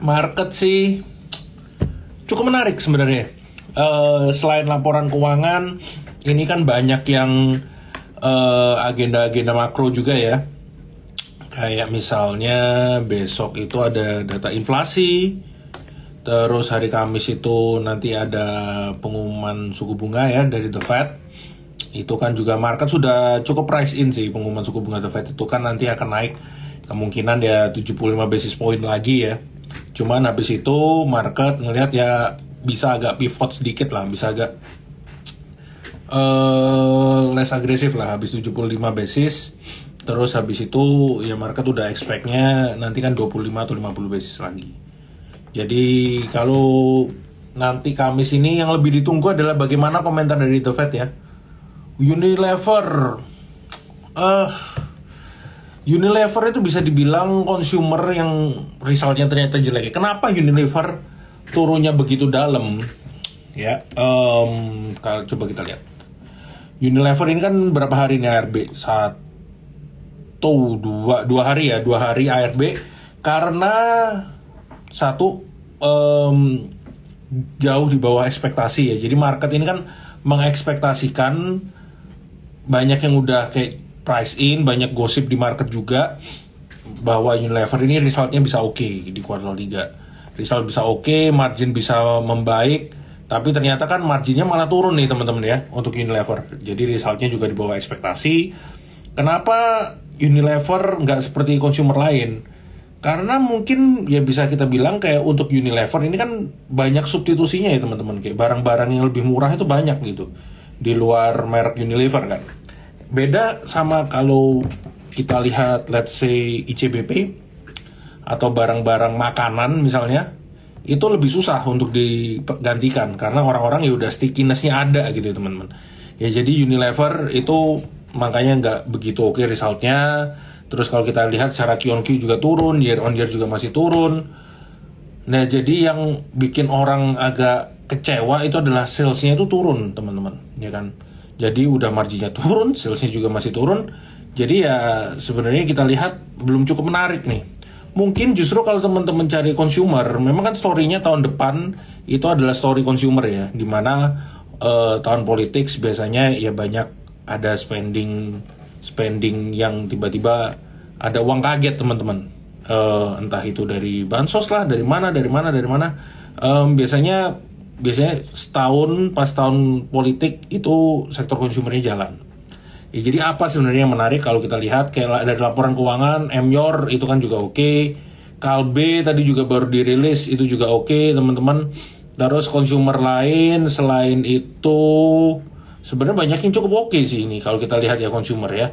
Market sih cukup menarik sebenarnya. Selain laporan keuangan, ini kan banyak yang agenda-agenda makro juga ya. Kayak misalnya besok itu ada data inflasi, terus hari Kamis itu nanti ada pengumuman suku bunga ya dari The Fed. Itu kan juga market sudah cukup price in sih, pengumuman suku bunga The Fed itu kan nanti akan naik kemungkinan ya 75 basis point lagi ya. Cuman habis itu market ngelihat ya bisa agak pivot sedikit lah, bisa agak less agresif lah habis 75 basis. Terus habis itu ya market udah expect-nya nanti kan 25 atau 50 basis lagi. Jadi kalau nanti Kamis ini yang lebih ditunggu adalah bagaimana komentar dari The Fed ya. Unilever itu bisa dibilang consumer yang resultnya ternyata jelek. Kenapa Unilever turunnya begitu dalam? Ya, kalau coba kita lihat. Unilever ini kan berapa hari ini ARB? Dua hari ya, 2 hari ARB karena satu jauh di bawah ekspektasi ya. Jadi market ini kan mengekspektasikan banyak yang udah kayak price in, banyak gosip di market juga bahwa Unilever ini resultnya bisa oke di kuartal 3. Result bisa oke, margin bisa membaik, tapi ternyata kan marginnya malah turun nih teman-teman ya untuk Unilever. Jadi resultnya juga di bawah ekspektasi. Kenapa Unilever nggak seperti consumer lain? Karena mungkin ya bisa kita bilang kayak untuk Unilever ini kan banyak substitusinya ya teman-teman. Kayak barang-barang yang lebih murah itu banyak gitu di luar merek Unilever kan. Beda sama kalau kita lihat let's say ICBP atau barang-barang makanan misalnya, itu lebih susah untuk digantikan karena orang-orang ya udah stickiness-nya ada gitu ya teman-teman. Ya jadi Unilever itu makanya nggak begitu oke resultnya. Terus kalau kita lihat secara Q-on-Q juga turun, year on year juga masih turun. Nah jadi yang bikin orang agak kecewa itu adalah salesnya itu turun teman-teman, ya kan. Jadi udah marginnya turun, salesnya juga masih turun. Jadi ya sebenarnya kita lihat belum cukup menarik nih. Mungkin justru kalau teman-teman cari consumer, memang kan story-nya tahun depan itu adalah story consumer ya, dimana tahun politik biasanya ya banyak ada spending yang tiba-tiba ada uang kaget teman-teman, entah itu dari bansos lah, dari mana. Biasanya setahun pas tahun politik itu sektor konsumernya jalan. Ya, jadi apa sebenarnya yang menarik kalau kita lihat kayak dari laporan keuangan, Emyor itu kan juga oke. Kalbe tadi juga baru dirilis itu juga oke teman-teman. Terus consumer lain selain itu sebenarnya banyak yang cukup oke sih ini kalau kita lihat ya consumer ya.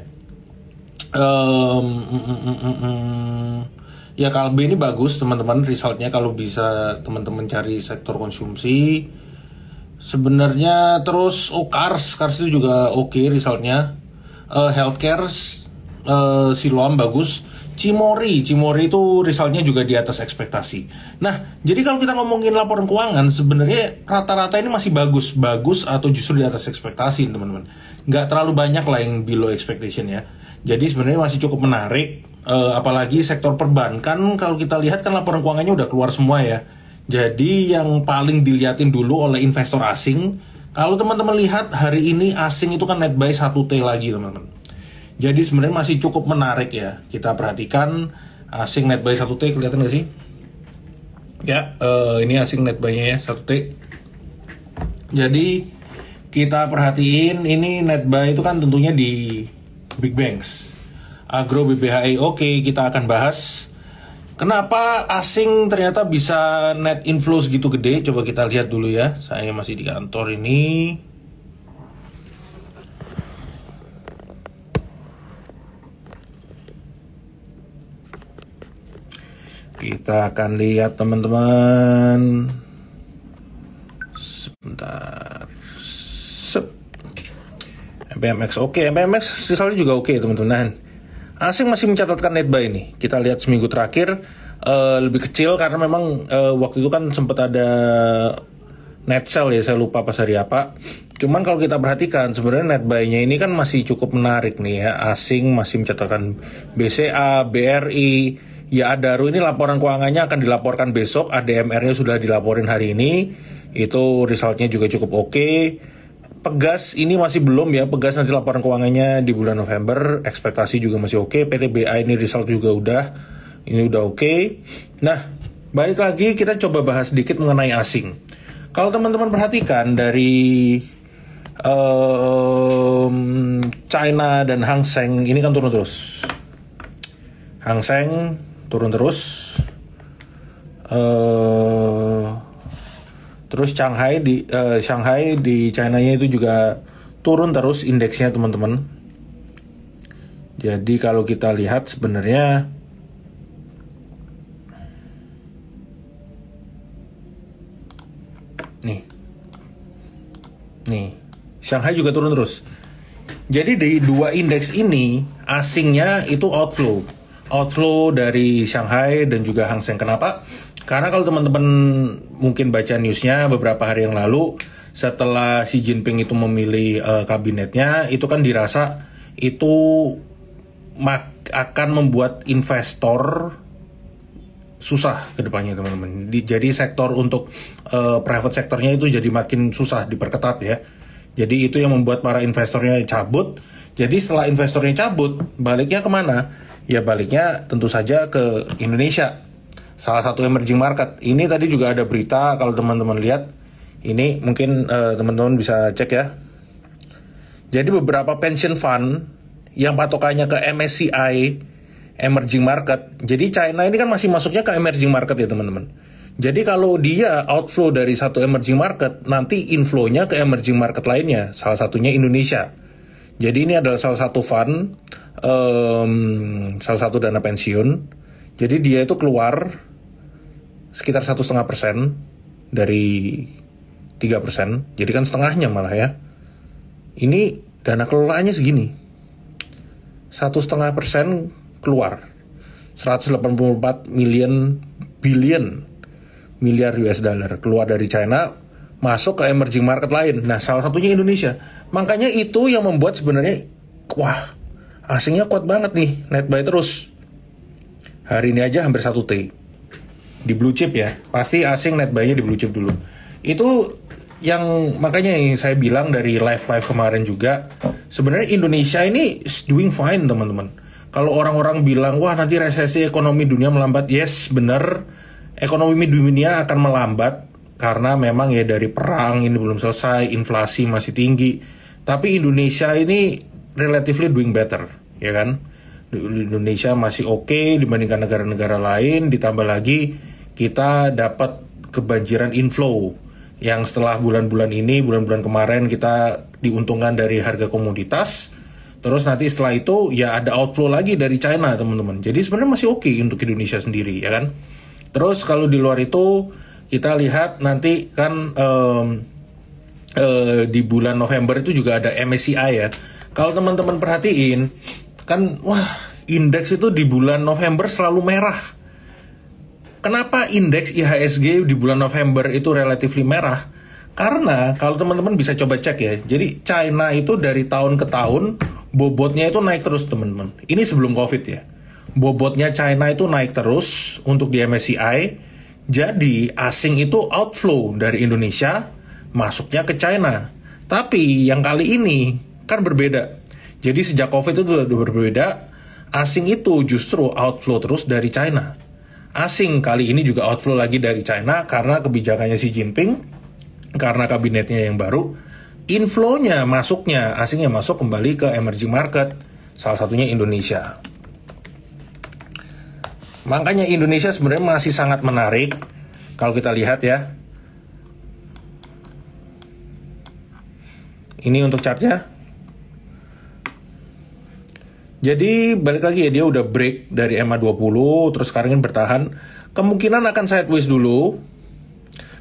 Ya Kalbe ini bagus teman-teman resultnya kalau bisa teman-teman cari sektor konsumsi. Sebenarnya terus Kars itu juga oke resultnya. Healthcare Siloam bagus. Cimori itu resultnya juga di atas ekspektasi. Nah, jadi kalau kita ngomongin laporan keuangan, sebenarnya rata-rata ini masih bagus atau justru di atas ekspektasi, teman-teman. Nggak terlalu banyak lah yang below expectation ya. Jadi sebenarnya masih cukup menarik, apalagi sektor perbankan kalau kita lihat kan laporan keuangannya udah keluar semua ya. Jadi yang paling dilihatin dulu oleh investor asing, kalau teman-teman lihat hari ini asing itu kan net buy 1T lagi teman-teman. Jadi sebenarnya masih cukup menarik ya. Kita perhatikan asing net buy 1T, kelihatan nggak sih? Ya, ini asing net buy-nya ya 1T. Jadi kita perhatiin ini net buy itu kan tentunya di big banks. Agro BBHI oke, kita akan bahas. Kenapa asing ternyata bisa net inflows gitu gede? Coba kita lihat dulu ya. Saya masih di kantor ini. Kita akan lihat teman-teman. Sebentar. MPMX oke, MPMX resultnya juga oke teman-teman. Nah, asing masih mencatatkan net buy nih. Kita lihat seminggu terakhir lebih kecil karena memang waktu itu kan sempat ada net sell ya, saya lupa pas hari apa. Cuman kalau kita perhatikan sebenarnya net buy-nya ini kan masih cukup menarik nih ya. Asing masih mencatatkan BCA, BRI, Ya Adaro ini laporan keuangannya akan dilaporkan besok, ADMR-nya sudah dilaporin hari ini, itu resultnya juga cukup oke. Pegas ini masih belum ya, Pegas nanti laporan keuangannya di bulan November, ekspektasi juga masih oke. PTBA ini result juga ini udah oke. Nah, balik lagi kita coba bahas sedikit mengenai asing. Kalau teman-teman perhatikan dari China dan Hang Seng ini kan turun terus. Hang Seng turun terus. Terus Shanghai di China-nya itu juga turun terus indeksnya teman-teman. Jadi kalau kita lihat sebenarnya nih Shanghai juga turun terus. Jadi di dua indeks ini asingnya itu outflow dari Shanghai dan juga Hang Seng. Kenapa? Karena kalau teman-teman mungkin baca newsnya beberapa hari yang lalu, setelah Xi Jinping itu memilih kabinetnya, itu kan dirasa itu akan membuat investor susah ke depannya teman-teman. Jadi sektor untuk private sektornya itu jadi makin susah, diperketat ya. Jadi itu yang membuat para investornya cabut. Jadi setelah investornya cabut, baliknya kemana? Ya baliknya tentu saja ke Indonesia. Salah satu emerging market. Ini tadi juga ada berita, kalau teman-teman lihat, ini mungkin teman-teman bisa cek ya. Jadi beberapa pension fund yang patokannya ke MSCI, emerging market. Jadi China ini kan masih masuknya ke emerging market ya teman-teman. Jadi kalau dia outflow dari satu emerging market, nanti inflow-nya ke emerging market lainnya. Salah satunya Indonesia. Jadi ini adalah salah satu fund, salah satu dana pensiun. Jadi dia itu keluar sekitar 1,5% dari 3%. Jadi kan setengahnya malah ya. Ini dana kelolaannya segini. 1,5% keluar. 184 miliar US dollar keluar dari China masuk ke emerging market lain. Nah, salah satunya Indonesia. Makanya itu yang membuat sebenarnya wah, asingnya kuat banget nih, net buy terus. Hari ini aja hampir 1 T. Di blue chip ya. Pasti asing net buy-nya di blue chip dulu. Itu yang makanya yang saya bilang dari live kemarin juga, sebenarnya Indonesia ini is doing fine teman-teman. Kalau orang-orang bilang wah nanti resesi ekonomi dunia melambat, yes benar, ekonomi dunia akan melambat karena memang ya dari perang ini belum selesai, inflasi masih tinggi. Tapi Indonesia ini relatively doing better, ya kan? Indonesia masih oke dibandingkan negara-negara lain, ditambah lagi kita dapat kebanjiran inflow yang setelah bulan-bulan kemarin kita diuntungkan dari harga komoditas. Terus nanti setelah itu ya ada outflow lagi dari China teman-teman. Jadi sebenarnya masih oke untuk Indonesia sendiri ya kan. Terus kalau di luar itu kita lihat nanti kan di bulan November itu juga ada MSCI ya. Kalau teman-teman perhatiin kan wah indeks itu di bulan November selalu merah. Kenapa indeks IHSG di bulan November itu relatively merah? Karena kalau teman-teman bisa coba cek ya. Jadi China itu dari tahun ke tahun bobotnya itu naik terus teman-teman. Ini sebelum COVID ya. Bobotnya China itu naik terus untuk di MSCI. Jadi asing itu outflow dari Indonesia masuknya ke China. Tapi yang kali ini kan berbeda. Jadi sejak COVID itu udah berbeda. Asing itu justru outflow terus dari China. Asing kali ini juga outflow lagi dari China karena kebijakannya Xi Jinping. Karena kabinetnya yang baru, inflow-nya masuknya, asingnya masuk kembali ke emerging market, salah satunya Indonesia. Makanya Indonesia sebenarnya masih sangat menarik kalau kita lihat ya. Ini untuk chartnya. Jadi balik lagi ya, dia udah break dari MA20, terus sekarang ini bertahan. Kemungkinan akan sideways dulu.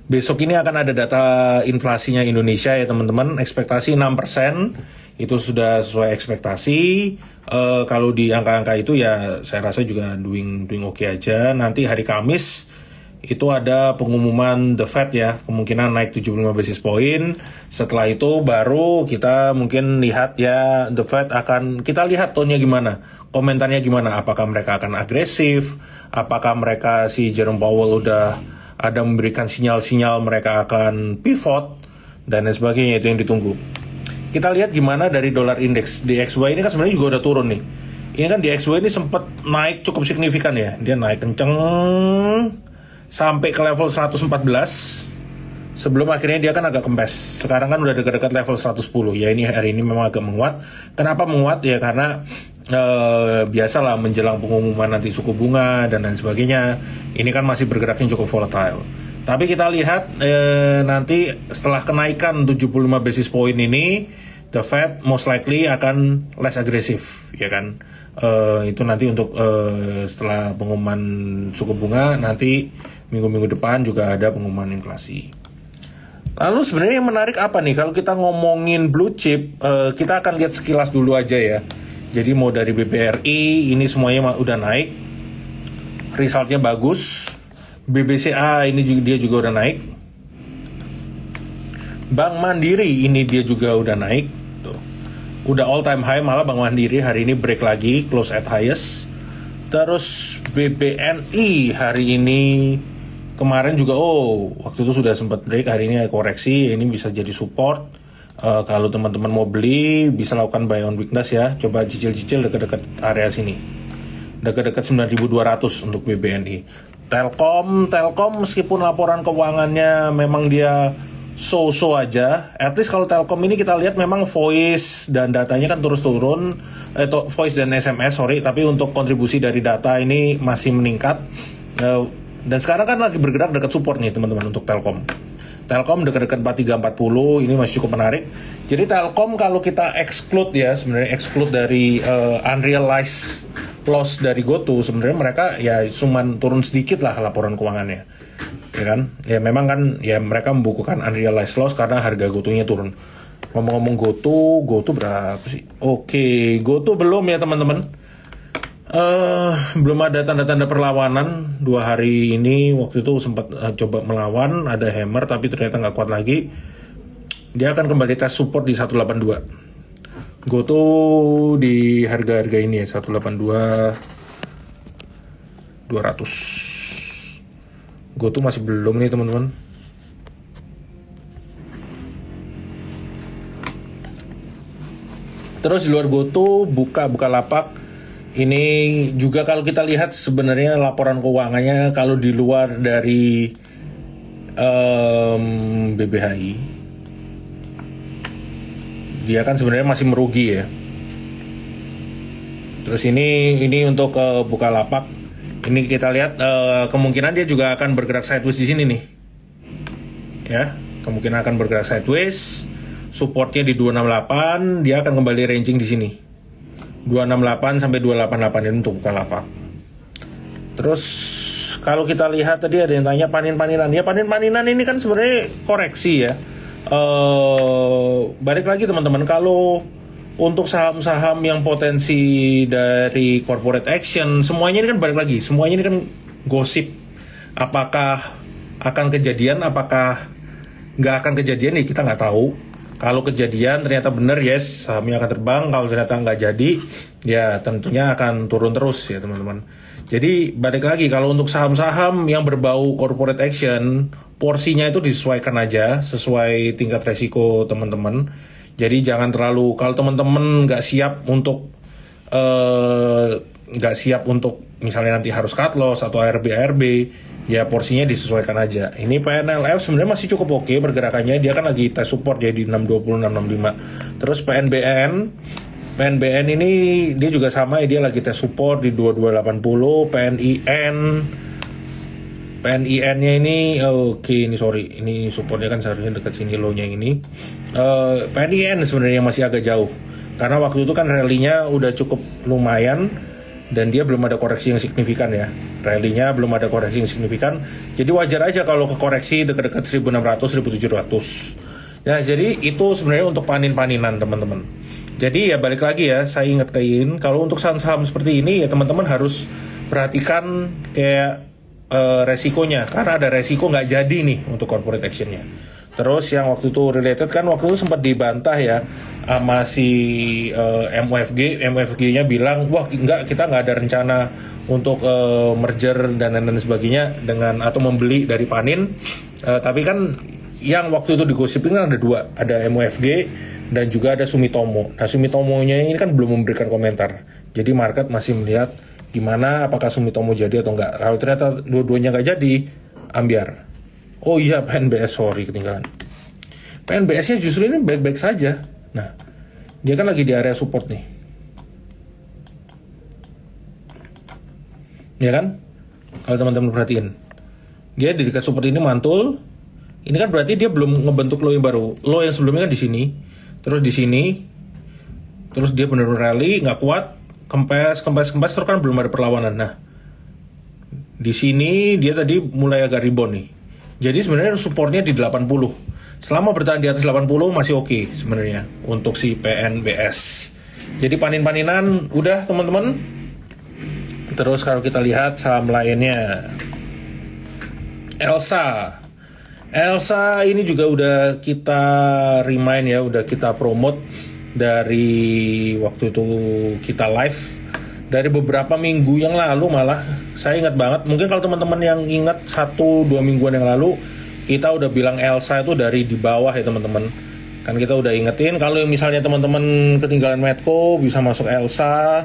Besok ini akan ada data inflasinya Indonesia ya teman-teman, ekspektasi 6%, itu sudah sesuai ekspektasi. Kalau di angka-angka itu ya saya rasa juga doing oke aja. Nanti hari Kamis itu ada pengumuman The Fed ya, kemungkinan naik 75 basis point. Setelah itu baru kita mungkin lihat ya The Fed akan, kita lihat tone-nya gimana. komentarnya gimana? Apakah mereka akan agresif? Apakah mereka si Jerome Powell udah ada memberikan sinyal-sinyal mereka akan pivot dan lain sebagainya, itu yang ditunggu. Kita lihat gimana dari dolar indeks. DXY ini kan sebenarnya juga udah turun nih. Ini kan DXY ini sempat naik cukup signifikan ya. Dia naik kenceng sampai ke level 114. Sebelum akhirnya dia kan agak kempes. Sekarang kan udah dekat-dekat level 110. Ya ini hari ini memang agak menguat. Kenapa menguat? Ya karena biasalah menjelang pengumuman nanti suku bunga dan lain sebagainya. Ini kan masih bergeraknya cukup volatile. Tapi kita lihat nanti setelah kenaikan 75 basis point ini, the Fed most likely akan less agresif, ya kan? Itu nanti untuk setelah pengumuman suku bunga, nanti minggu-minggu depan juga ada pengumuman inflasi. Lalu sebenarnya yang menarik apa nih? Kalau kita ngomongin blue chip, kita akan lihat sekilas dulu aja ya. Jadi mau dari BBRI, ini semuanya udah naik. Resultnya bagus. BBCA ini juga, dia juga udah naik. Bank Mandiri ini dia juga udah naik. Tuh. Udah all time high, malah Bank Mandiri hari ini break lagi, close at highest. Terus BBNI hari ini kemarin juga waktu itu sudah sempat break, hari ini koreksi, ini bisa jadi support. Kalau teman-teman mau beli bisa lakukan buy on weakness ya, coba cicil-cicil dekat-dekat area sini, dekat-dekat 9.200 untuk BBNI. Telkom meskipun laporan keuangannya memang dia so-so aja, at least kalau Telkom ini kita lihat memang voice dan datanya kan terus turun, voice dan SMS tapi untuk kontribusi dari data ini masih meningkat. Dan sekarang kan lagi bergerak dekat support nih teman-teman untuk Telkom. Telkom dekat-dekat 4340 ini masih cukup menarik. Jadi Telkom kalau kita exclude ya, sebenarnya exclude dari unrealized loss dari GoTo, sebenarnya mereka ya cuman turun sedikit lah laporan keuangannya. Ya kan? Ya memang kan ya mereka membukukan unrealized loss karena harga GoTo-nya turun. Ngomong-ngomong GoTo berapa sih? Oke, GoTo belum ya teman-teman. Belum ada tanda-tanda perlawanan 2 hari ini. Waktu itu sempat coba melawan, ada hammer tapi ternyata nggak kuat lagi. Dia akan kembali tes support di 182. GoTo di harga-harga ini ya 182 200. GoTo masih belum nih teman-teman. Terus di luar GoTo Bukalapak. Ini juga kalau kita lihat sebenarnya laporan keuangannya kalau di luar dari BBHI, dia kan sebenarnya masih merugi ya. Terus ini untuk Bukalapak, ini kita lihat kemungkinan dia juga akan bergerak sideways di sini nih, ya kemungkinan akan bergerak sideways. Supportnya di 268, dia akan kembali ranging di sini. 268 sampai 288 ini untuk Bukalapak. Terus kalau kita lihat tadi ada yang tanya panen-paninan. Ya panen-paninan ini kan sebenarnya koreksi ya. Balik lagi teman-teman, kalau untuk saham-saham yang potensi dari corporate action, semuanya ini kan balik lagi. Semuanya ini kan gosip. Apakah akan kejadian, apakah nggak akan kejadian ya kita nggak tahu. Kalau kejadian ternyata benar, yes, sahamnya akan terbang. Kalau ternyata nggak jadi, ya tentunya akan turun terus ya teman-teman. Jadi balik lagi, kalau untuk saham-saham yang berbau corporate action, porsinya itu disesuaikan aja sesuai tingkat resiko teman-teman. Jadi jangan terlalu, kalau teman-teman nggak siap untuk misalnya nanti harus cut loss atau ARB, ya porsinya disesuaikan aja. Ini PNLF sebenarnya masih cukup oke pergerakannya, dia kan lagi tes support ya di 620 665. Terus PNBN ini dia juga sama ya, dia lagi tes support di 2280. PNIN-nya ini ini supportnya kan seharusnya dekat sini low-nya ini. PNIN sebenarnya masih agak jauh karena waktu itu kan rally-nya udah cukup lumayan dan dia belum ada koreksi yang signifikan ya. Rally-nya belum ada koreksi yang signifikan. Jadi wajar aja kalau ke koreksi dekat-dekat 1600 1700. Ya, jadi itu sebenarnya untuk panin-paninan teman-teman. Jadi ya balik lagi ya, saya ingatkan kalau untuk saham-saham seperti ini ya teman-teman harus perhatikan kayak resikonya, karena ada resiko nggak jadi nih untuk corporate actionnya. Terus yang waktu itu related kan waktu itu sempat dibantah ya sama si MUFG-nya bilang, wah enggak, kita nggak ada rencana untuk merger dan lain-lain sebagainya dengan atau membeli dari Panin. Tapi kan yang waktu itu digosipin kan ada dua, ada MUFG dan juga ada Sumitomo. Nah Sumitomo-nya ini kan belum memberikan komentar. Jadi market masih melihat gimana apakah Sumitomo jadi atau enggak. Kalau ternyata dua-duanya nggak jadi, ambiar. Oh iya, PNBS, sorry ketinggalan. PNBS-nya justru ini baik-baik saja. Nah, dia kan lagi di area support nih. Ya kan? Kalau teman-teman perhatiin. Dia di dekat support ini mantul. Ini kan berarti dia belum ngebentuk low yang baru. Low yang sebelumnya kan di sini. Terus di sini. Terus dia benar-benar rally, nggak kuat. Kempes, terus kan belum ada perlawanan. Nah, di sini dia tadi mulai agak rebound nih. Jadi sebenarnya supportnya di 80. Selama bertahan di atas 80 masih oke sebenarnya untuk si PNBS. Jadi panin-paninan udah teman-teman. Terus kalau kita lihat saham lainnya, Elsa ini juga udah kita remind ya, udah kita promote dari waktu itu kita live. Dari beberapa minggu yang lalu malah, saya ingat banget, mungkin kalau teman-teman yang ingat 1-2 mingguan yang lalu, kita udah bilang Elsa itu dari di bawah ya teman-teman. Kan kita udah ingetin, kalau misalnya teman-teman ketinggalan Medco, bisa masuk Elsa.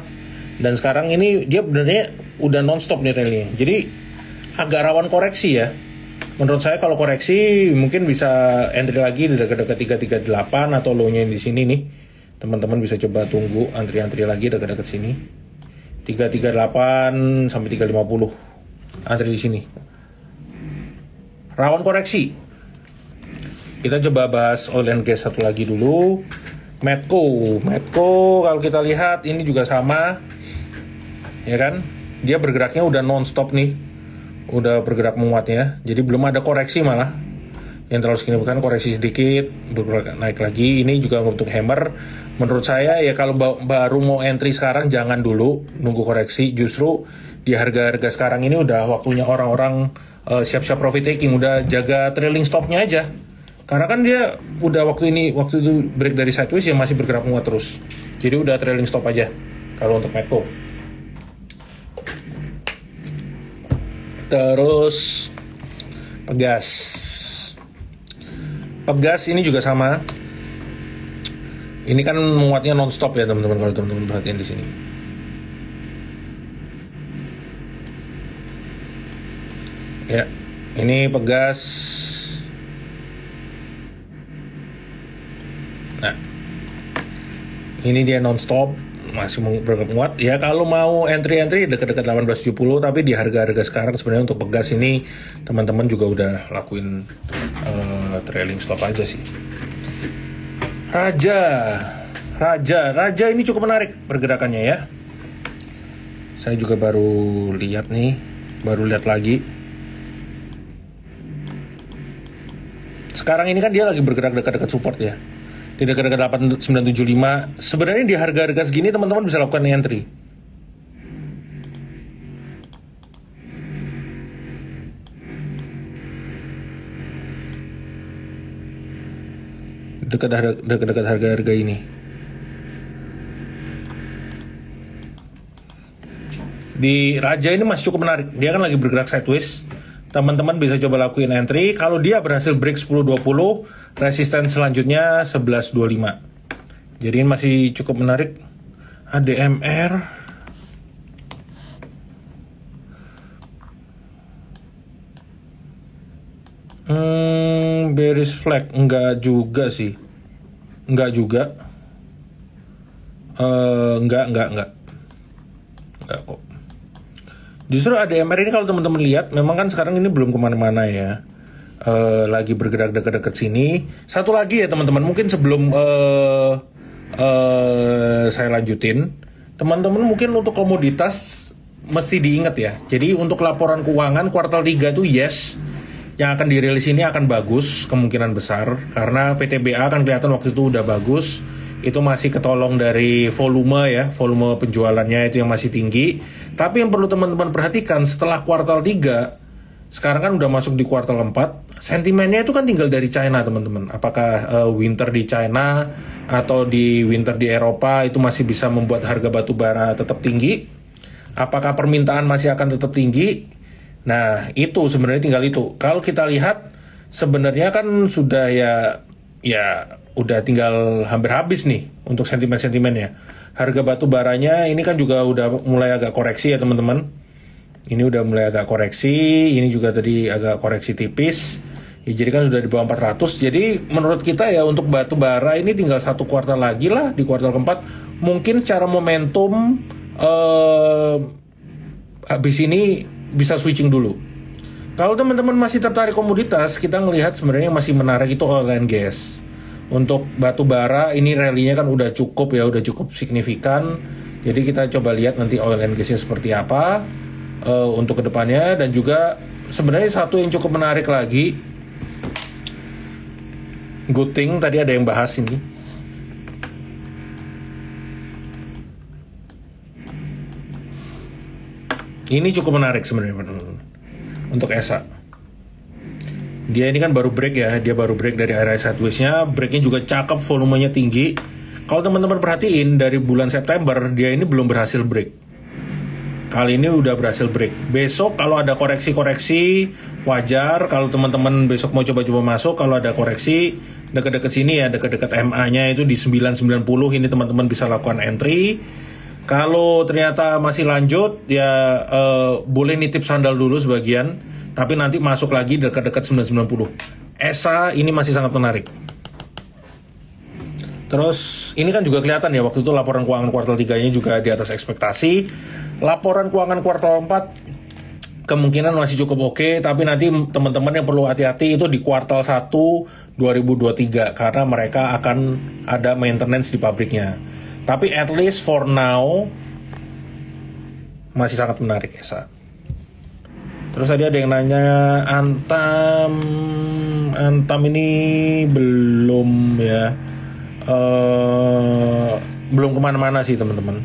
Dan sekarang ini dia benernya udah non-stop nih rally-nya. Jadi agak rawan koreksi ya. Menurut saya kalau koreksi, mungkin bisa entry lagi di dekat-dekat 338 atau low-nya di sini nih. Teman-teman bisa coba tunggu antri-antri lagi dekat-dekat sini. 338 sampai 350 antri di sini. Rawan koreksi. Kita coba bahas oil and gas satu lagi dulu. Medco kalau kita lihat ini juga sama. Ya kan? Dia bergeraknya udah non-stop nih. Udah bergerak menguat ya. Jadi belum ada koreksi malah. Yang terlalu signifikan, koreksi sedikit, bergerak naik lagi. Ini juga untuk hammer. Menurut saya ya kalau baru mau entry sekarang jangan dulu nunggu koreksi. Justru di harga-harga sekarang ini udah waktunya orang-orang siap-siap profit taking, udah jaga trailing stopnya aja. Karena kan dia udah waktu itu break dari sideways ya masih bergerak menguat terus. Jadi udah trailing stop aja kalau untuk Medco. Terus Pegas ini juga sama. Ini kan menguatnya non-stop ya teman-teman, kalau teman-teman perhatian di sini. Ya, ini Pegas. Nah, ini dia non-stop, masih menguat. Ya kalau mau entry dekat-dekat 1870, tapi di harga-harga sekarang sebenarnya untuk Pegas ini teman-teman juga udah lakuin trailing stop aja sih. Raja ini cukup menarik pergerakannya ya. Saya juga baru lihat lagi. Sekarang ini kan dia lagi bergerak dekat-dekat support ya. Di dekat-dekat 8975. Sebenarnya di harga-harga segini teman-teman bisa lakukan entry. Dekat-dekat harga-harga ini. Di Raja ini masih cukup menarik. Dia kan lagi bergerak sideways. Teman-teman bisa coba lakuin entry. Kalau dia berhasil break 10.20, resisten selanjutnya 11.25. Jadi ini masih cukup menarik. ADMR. Bearish flag enggak juga sih. Enggak kok. Justru ADMR ini kalau teman-teman lihat, memang kan sekarang ini belum kemana-mana ya. Lagi bergerak dekat-dekat sini. Satu lagi ya teman-teman, mungkin sebelum saya lanjutin, teman-teman mungkin untuk komoditas mesti diingat ya. Jadi untuk laporan keuangan kuartal 3 tuh yes, yang akan dirilis ini akan bagus kemungkinan besar, karena PTBA kan kelihatan waktu itu udah bagus. Itu masih ketolong dari volume penjualannya itu yang masih tinggi. Tapi yang perlu teman-teman perhatikan, setelah kuartal 3 sekarang kan udah masuk di kuartal 4. Sentimennya itu kan tinggal dari China, teman-teman. Apakah winter di China atau di winter di Eropa itu masih bisa membuat harga batu bara tetap tinggi? Apakah permintaan masih akan tetap tinggi? Nah, itu sebenarnya tinggal itu. Kalau kita lihat sebenarnya kan sudah ya udah tinggal hampir habis nih untuk sentimen-sentimennya. Harga batu baranya ini kan juga udah mulai agak koreksi ya, teman-teman. Ini udah mulai agak koreksi, ini juga tadi agak koreksi tipis. Ya, jadi kan sudah di bawah 400. Jadi menurut kita ya untuk batu bara ini tinggal satu kuartal lagi lah, di kuartal keempat. Mungkin secara momentum habis ini bisa switching dulu. Kalau teman-teman masih tertarik komoditas, kita ngelihat sebenarnya masih menarik itu oil and gas. Untuk batu bara ini rally-nya kan udah cukup ya, udah cukup signifikan. Jadi kita coba lihat nanti oil and gas-nya seperti apa untuk kedepannya. Dan juga sebenarnya satu yang cukup menarik lagi, good thing tadi ada yang bahas ini. Ini cukup menarik sebenarnya untuk ESA. Dia ini kan baru break ya, dia baru break dari area sideways-nya, breaknya juga cakep, volumenya tinggi. Kalau teman-teman perhatiin dari bulan September dia ini belum berhasil break. Kali ini udah berhasil break. Besok kalau ada koreksi-koreksi wajar, kalau teman-teman besok mau coba-coba masuk, kalau ada koreksi dekat-dekat sini ya, dekat-dekat MA-nya itu di 990, ini teman-teman bisa lakukan entry. Kalau ternyata masih lanjut ya boleh nitip sandal dulu sebagian, tapi nanti masuk lagi dekat-dekat 990. ESA ini masih sangat menarik. Terus ini kan juga kelihatan ya, waktu itu laporan keuangan kuartal 3-nya juga di atas ekspektasi. Laporan keuangan kuartal 4 kemungkinan masih cukup oke, tapi nanti teman-teman yang perlu hati-hati itu di kuartal 1 2023 karena mereka akan ada maintenance di pabriknya. Tapi at least for now masih sangat menarik ESA. Terus tadi ada yang nanya Antam ini belum ya, belum kemana-mana sih teman-teman.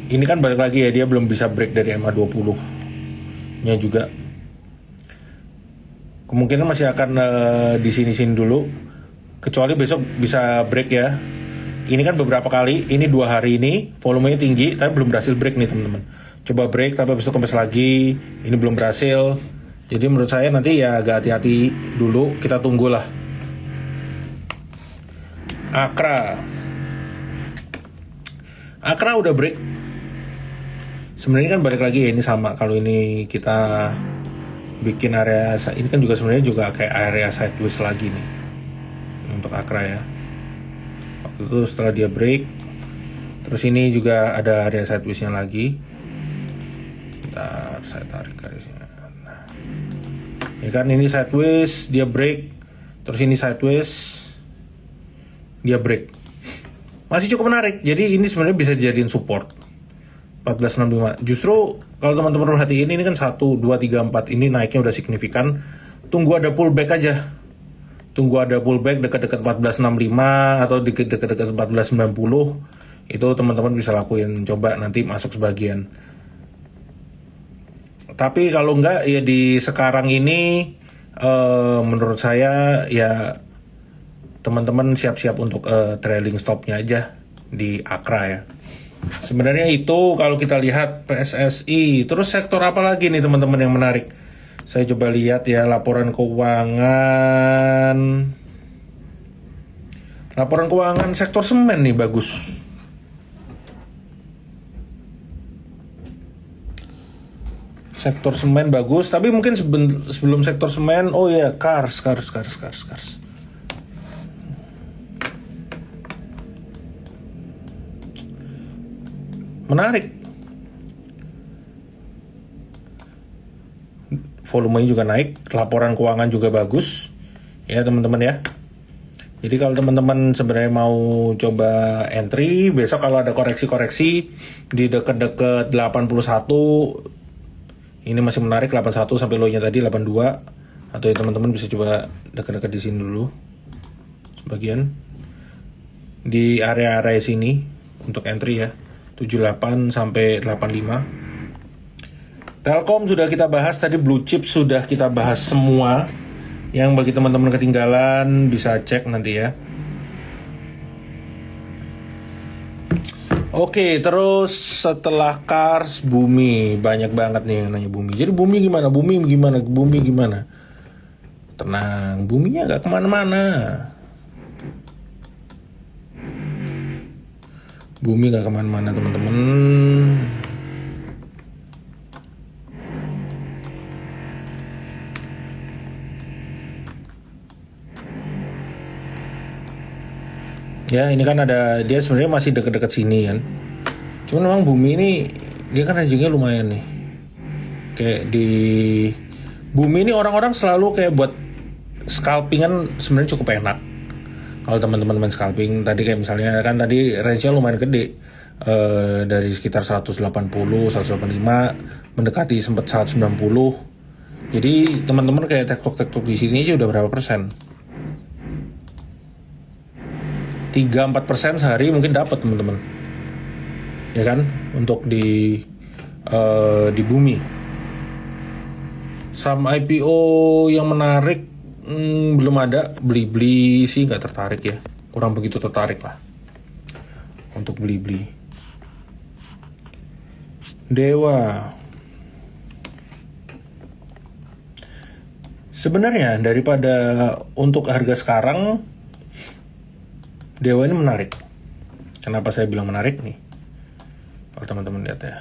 Ini kan balik lagi ya, dia belum bisa break dari MA20 nya juga. Kemungkinan masih akan di sini-sini dulu, kecuali besok bisa break ya. Ini kan beberapa kali, ini 2 hari ini volumenya tinggi tapi belum berhasil break nih teman-teman. Coba break tapi besok kempes lagi, ini belum berhasil. Jadi menurut saya nanti ya agak hati-hati dulu, kita tunggulah. Akra udah break. Sebenarnya kan balik lagi ya, ini sama. Kalau ini kita bikin area, ini kan juga sebenarnya juga kayak area sideways lagi nih untuk Akra ya. Waktu itu setelah dia break, terus ini juga ada area sideways-nya lagi. Bentar, saya tarik garisnya. Nah, ya kan ini sideways, dia break, terus ini sideways, dia break. Masih cukup menarik. Jadi ini sebenarnya bisa dijadiin support 1465. Justru kalau teman-teman perhatiin ini kan 1, 2, 3, 4 ini naiknya udah signifikan. Tunggu ada pullback aja. Tunggu ada pullback dekat-dekat 1465 atau dekat-dekat 1490. Itu teman-teman bisa lakuin, coba nanti masuk sebagian. Tapi kalau enggak ya di sekarang ini menurut saya ya teman-teman siap-siap untuk trailing stopnya aja di Akra ya. Sebenarnya itu kalau kita lihat PSSI. Terus sektor apa lagi nih teman-teman yang menarik? Saya coba lihat ya laporan keuangan. Laporan keuangan sektor semen nih bagus. Sektor semen bagus, tapi mungkin sebelum sektor semen, oh ya, cars. Menarik. Volumenya juga naik, laporan keuangan juga bagus. Ya teman-teman ya. Jadi kalau teman-teman sebenarnya mau coba entry, besok kalau ada koreksi-koreksi di dekat-dekat 81, ini masih menarik 81 sampai low-nya tadi 82. Atau ya teman-teman bisa coba dekat-dekat di sini dulu. Sebagian. Di area-area sini untuk entry ya. 78 sampai 85. Telkom sudah kita bahas tadi, blue chip sudah kita bahas semua. Yang bagi teman-teman ketinggalan bisa cek nanti ya. Oke, terus setelah Cars, Bumi. Banyak banget nih yang nanya Bumi. Jadi Bumi gimana? Bumi gimana? Bumi gimana? Tenang, Buminya gak kemana-mana. Bumi gak kemana-mana teman-teman. Ya ini kan ada, dia sebenarnya masih deket-deket sini kan. Cuman memang Bumi ini dia kan rangingnya lumayan nih. Kayak di Bumi ini orang-orang selalu kayak buat scalpingan sebenarnya cukup enak. Kalau teman-teman main scalping tadi kayak misalnya kan tadi range-nya lumayan gede. Dari sekitar 180, 185 mendekati sempat 190. Jadi teman-teman kayak tektok-tektok di sini aja udah berapa persen? 3-4% sehari mungkin dapat teman-teman, ya kan, untuk di Bumi. Saham IPO yang menarik belum ada. Beli sih nggak tertarik ya, kurang begitu tertarik lah untuk beli. Dewa sebenarnya daripada untuk harga sekarang, Dewa ini menarik. Kenapa saya bilang menarik nih? Kalau teman-teman lihat ya.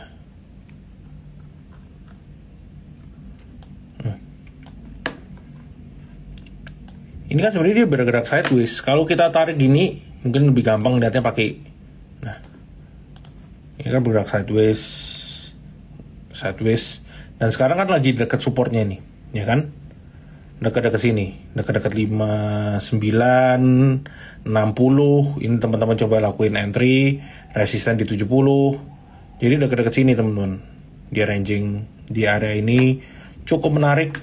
Ini kan sebenarnya dia bergerak sideways. Kalau kita tarik gini, mungkin lebih gampang lihatnya pakai. Nah, ini kan bergerak sideways. Dan sekarang kan lagi dekat supportnya nih, ya kan? Dekat-dekat sini, dekat-dekat 59, 60. Ini teman-teman coba lakuin entry, resisten di 70. Jadi dekat-dekat sini teman-teman. Dia ranging di area ini cukup menarik.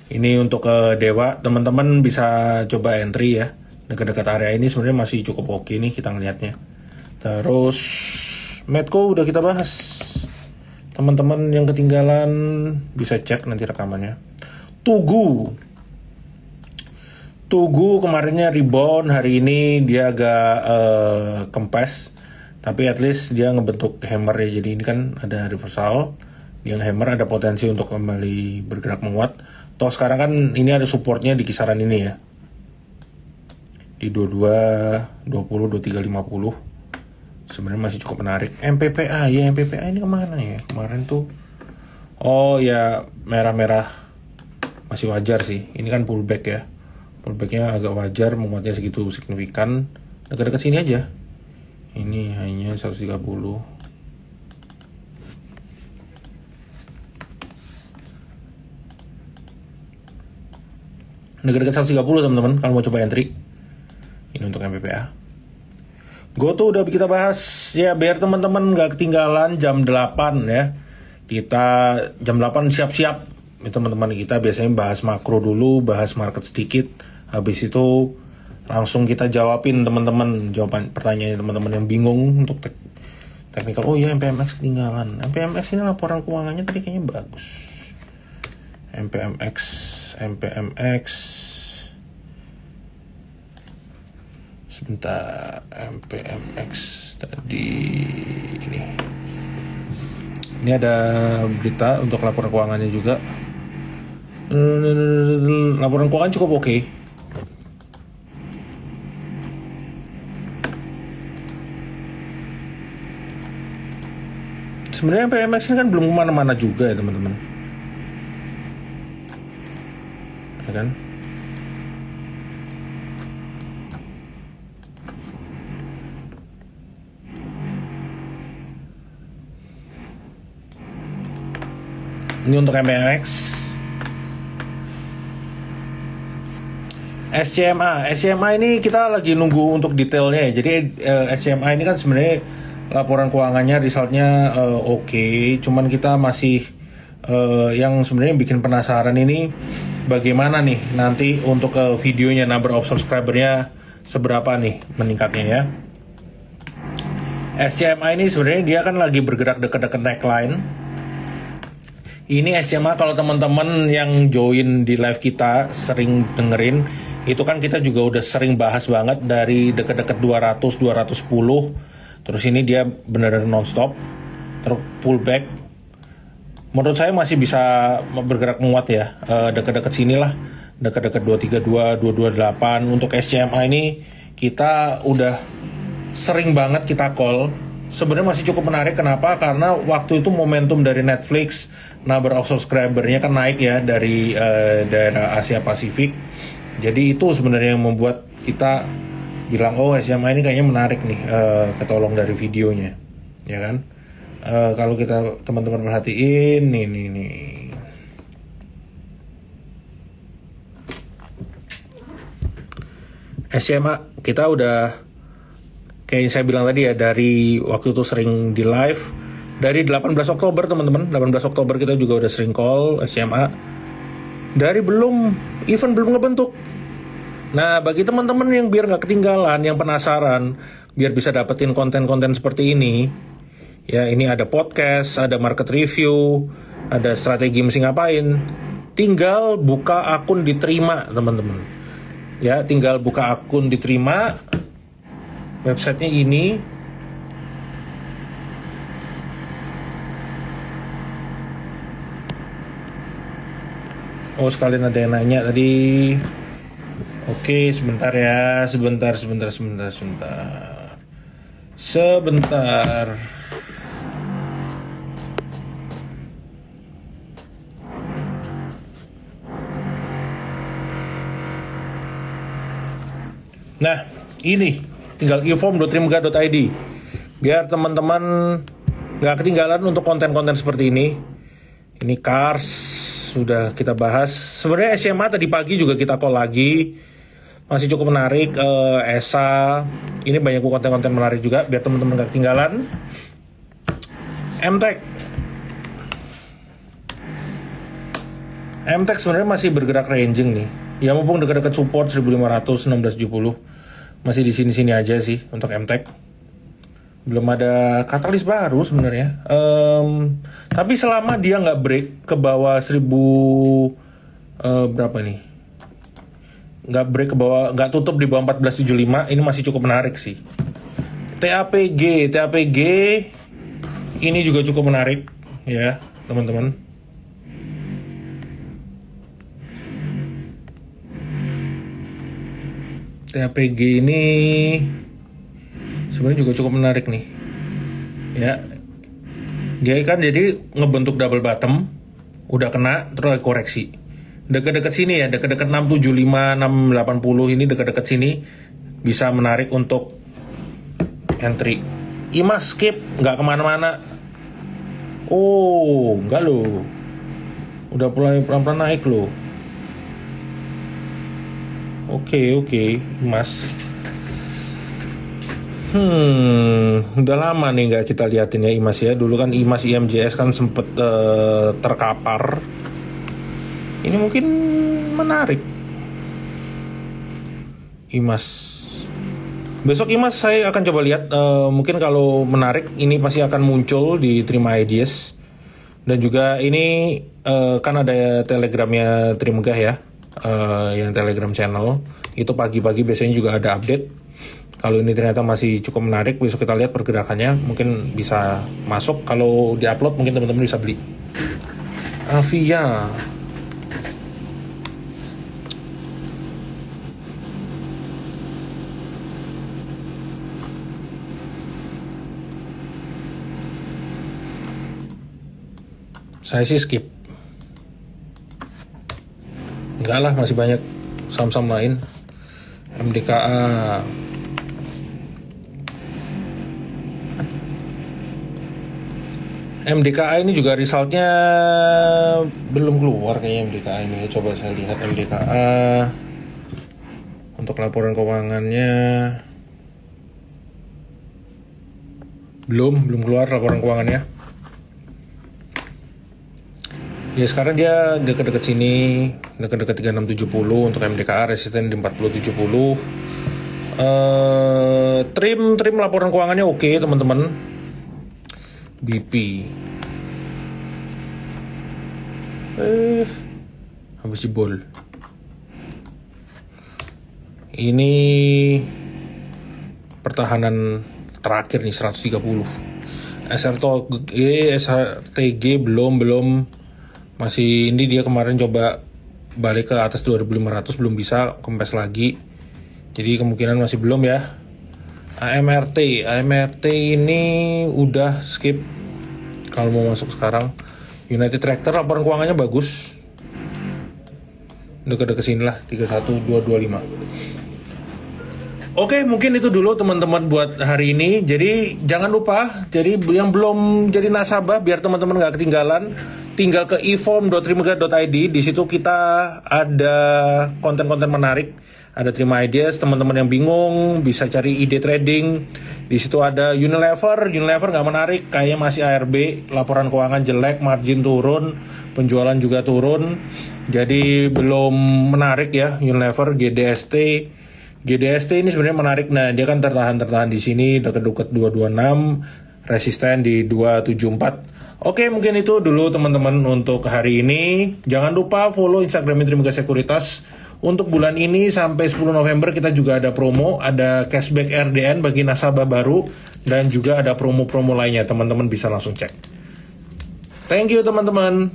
Ini untuk Dewa, teman-teman bisa coba entry ya. Dekat-dekat area ini sebenarnya masih cukup oke nih kita ngelihatnya. Terus Medco udah kita bahas. Teman-teman yang ketinggalan bisa cek nanti rekamannya. Tugu kemarinnya rebound, hari ini dia agak kempes, tapi at least dia ngebentuk hammer ya. Jadi ini kan ada reversal, dia hammer, ada potensi untuk kembali bergerak menguat. Toh sekarang kan ini ada supportnya di kisaran ini ya, di 22, 20, 23, 50. Sebenarnya masih cukup menarik. MPPA ini kemana ya kemarin tuh? Oh ya, merah-merah. Masih wajar sih, ini kan pullback ya. Pullbacknya agak wajar, menguatnya segitu signifikan. Dekat-dekat sini aja. Ini hanya 130. Dekat-dekat 130 teman-teman, kalau mau coba entry. Ini untuk MPPA. GoTo udah kita bahas ya, biar teman-teman gak ketinggalan jam 8 ya. Kita jam 8 siap-siap. Teman-teman kita biasanya bahas makro dulu, bahas market sedikit, habis itu langsung kita jawabin teman-teman, jawaban pertanyaan teman-teman yang bingung untuk teknikal. Oh ya, MPMX ketinggalan. MPMX ini laporan keuangannya tadi kayaknya bagus. MPMX sebentar, MPMX tadi ini ada berita untuk laporan keuangannya juga. Laporan keuangan cukup oke. Sebenarnya PMX ini kan belum kemana-mana juga ya teman-teman, ya kan? Ini untuk MPMX. SCMA ini kita lagi nunggu untuk detailnya ya. Jadi SCMA ini kan sebenarnya laporan keuangannya resultnya oke. Cuman kita masih yang sebenarnya bikin penasaran ini bagaimana nih nanti untuk videonya, number of subscribernya seberapa nih meningkatnya ya. SCMA ini sebenarnya dia kan lagi bergerak dekat-dekat neckline. Ini SMA kalau teman-teman yang join di live kita sering dengerin, itu kan kita juga udah sering bahas banget dari deket-deket 200, 210. Terus ini dia benar-benar nonstop, terus pullback. Menurut saya masih bisa bergerak menguat ya, deket-deket sini lah, deket-deket 232, 228. Untuk SCMA ini kita udah sering banget kita call. Sebenarnya masih cukup menarik. Kenapa? Karena waktu itu momentum dari Netflix, number of subscriber-nya kan naik ya dari daerah Asia Pasifik. Jadi itu sebenarnya yang membuat kita bilang, oh SMA ini kayaknya menarik nih, ketolong dari videonya, ya kan? Kalau kita teman-teman perhatiin, nih. SMA kita udah kayak saya bilang tadi ya, dari waktu itu sering di live dari 18 Oktober teman-teman. 18 Oktober kita juga udah sering call SMA. Dari event belum ngebentuk. Nah, bagi teman-teman yang biar nggak ketinggalan, yang penasaran, biar bisa dapetin konten-konten seperti ini, ya ini ada podcast, ada market review, ada strategi mesti ngapain, tinggal buka akun diterima teman-teman. Ya, tinggal buka akun diterima. Websitenya ini. Oh, sekalian ada yang nanya tadi. Oke, sebentar ya. Sebentar. Nah, ini tinggal eform.trimega.id biar teman-teman nggak ketinggalan untuk konten-konten seperti ini. Ini cars sudah kita bahas. Sebenarnya SMA tadi pagi juga kita call lagi, masih cukup menarik. ESA ini banyak konten-konten menarik juga biar teman-teman nggak ketinggalan. MTech sebenarnya masih bergerak ranging nih. Ya mumpung dekat-dekat support 1500, 1670. Masih di sini-sini aja sih untuk MTech. Belum ada katalis baru sebenarnya. Tapi selama dia nggak break ke bawah 1000 berapa nih? Nggak break ke bawah, nggak tutup di bawah 1475, ini masih cukup menarik sih. TAPG ini juga cukup menarik ya teman-teman. TAPG ini sebenarnya juga cukup menarik nih ya. Dia kan jadi ngebentuk double bottom, udah kena terus koreksi dekat-dekat sini ya, dekat-dekat 675, 680, ini dekat-dekat sini bisa menarik untuk entry. IMAS skip, nggak kemana-mana. Oh enggak loh, udah mulai pelan-pelan naik loh. Oke, IMAS. Udah lama nih nggak kita liatin ya IMAS ya. Dulu kan IMAS IMJS kan sempet terkapar. Ini mungkin menarik. IMAS. Besok IMAS saya akan coba lihat. Mungkin kalau menarik ini pasti akan muncul di Terima Ideas. Dan juga ini kan ada telegramnya Trimegah ya. Yang Telegram channel itu pagi-pagi biasanya juga ada update. Kalau ini ternyata masih cukup menarik, besok kita lihat pergerakannya, mungkin bisa masuk. Kalau diupload mungkin teman-teman bisa beli. Avia saya sih skip. Enggak lah, masih banyak saham-saham lain. MDKA. MDKA ini juga resultnya belum keluar kayaknya. MDKA ini coba saya lihat MDKA untuk laporan keuangannya. Belum keluar laporan keuangannya. Ya sekarang dia dekat-dekat sini, dekat-dekat 3670 untuk MDKA, resisten di 4070. Trim laporan keuangannya oke, teman-teman. BP Habis jebol. Ini pertahanan terakhir nih 130. SRTG belum masih ini, dia kemarin coba balik ke atas 2500 belum bisa kempes lagi. Jadi kemungkinan masih belum ya. AMRT ini udah skip kalau mau masuk sekarang. United Tractor laporan keuangannya bagus. Deket-deket sini lah 31225. Oke, mungkin itu dulu teman-teman buat hari ini. Jadi jangan lupa, jadi yang belum jadi nasabah biar teman-teman nggak ketinggalan, tinggal ke eform.trimegah.id. Di situ kita ada konten-konten menarik, ada terima ideas. Teman-teman yang bingung bisa cari ide trading. Di situ ada Unilever nggak menarik, kayaknya masih ARB, laporan keuangan jelek, margin turun, penjualan juga turun. Jadi belum menarik ya Unilever. GDST ini sebenarnya menarik. Nah, dia kan tertahan di sini dekat-dekat 226, resisten di 274. Oke, mungkin itu dulu teman-teman untuk hari ini. Jangan lupa follow Instagram Trimegah Sekuritas. Untuk bulan ini sampai 10 November kita juga ada promo, ada cashback RDN bagi nasabah baru, dan juga ada promo-promo lainnya. Teman-teman bisa langsung cek. Thank you teman-teman.